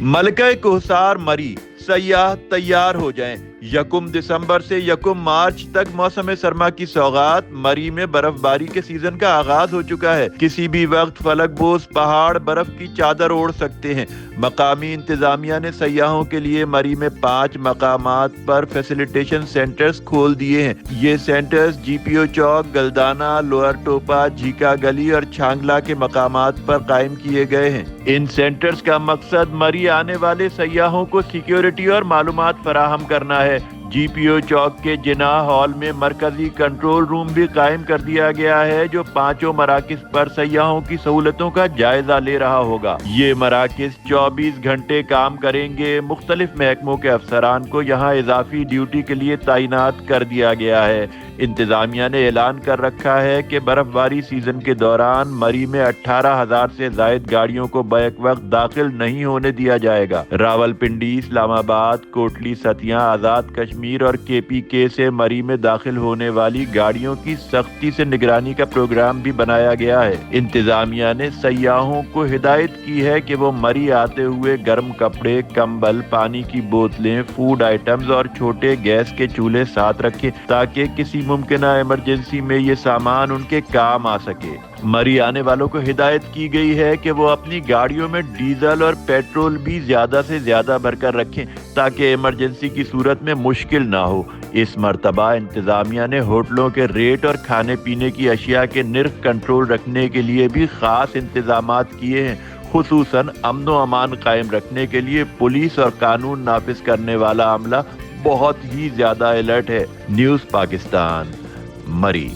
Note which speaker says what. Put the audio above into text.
Speaker 1: मलका कोहसार मरी, सयाह तैयार हो जाएं। 1 दिसंबर से 1 मार्च तक मौसम सरमा की सौगात। मरी में बर्फबारी के सीजन का आगाज हो चुका है। किसी भी वक्त फलकबोस पहाड़ बर्फ की चादर ओढ़ सकते हैं। मकामी इंतजामिया ने सयाहों के लिए मरी में 5 मकामात पर फैसिलिटेशन सेंटर्स खोल दिए हैं। ये सेंटर्स जीपीओ चौक, गलदाना, लोअर टोपा, झीका गली और छांगला के मकामात पर कायम किए गए हैं। इन सेंटर्स का मकसद मरी आने वाले सयाहों को सिक्योरिटी और मालूमात फराहम करना है। जीपीओ चौक के जिनाह हॉल में मरकजी कंट्रोल रूम भी कायम कर दिया गया है, जो 5 मराकिज पर सयाहों की सहूलतों का जायजा ले रहा होगा। ये मराकिज 24 घंटे काम करेंगे। मुख्तलिफ महकमों के अफसरान को यहाँ इजाफी ड्यूटी के लिए तैनात कर दिया गया है। इंतजामिया ने ऐलान कर रखा है कि बर्फबारी सीजन के दौरान मरी में 18,000 से जायद गाड़ियों को बैक वक्त दाखिल नहीं होने दिया जाएगा। रावलपिंडी, इस्लामाबाद, कोटली, सतिया, आजाद कश्मीर और केपीके से मरी में दाखिल होने वाली गाड़ियों की सख्ती से निगरानी का प्रोग्राम भी बनाया गया है। इंतजामिया ने सयाहों को हिदायत की है कि वो मरी आते हुए गर्म कपड़े, कंबल, पानी की बोतलें, फूड आइटम्स और छोटे गैस के चूल्हे साथ रखें, ताकि किसी मुमकिना इमरजेंसी में ये सामान उनके काम आ सके। मरी आने वालों को हिदायत की गई है कि वो अपनी गाड़ियों में डीजल और पेट्रोल भी ज्यादा से ज्यादा भरकर रखें, ताकि इमरजेंसी की सूरत में मुश्किल ना हो। इस मर्तबा इंतजामिया ने होटलों के रेट और खाने पीने की अशिया के निर्ख कंट्रोल रखने के लिए भी खास इंतजामात किए हैं। खुसूसन अमन व अमान कायम रखने के लिए पुलिस और कानून नाफिज करने वाला अमला बहुत ही ज्यादा अलर्ट है। न्यूज़ पाकिस्तान, मरी।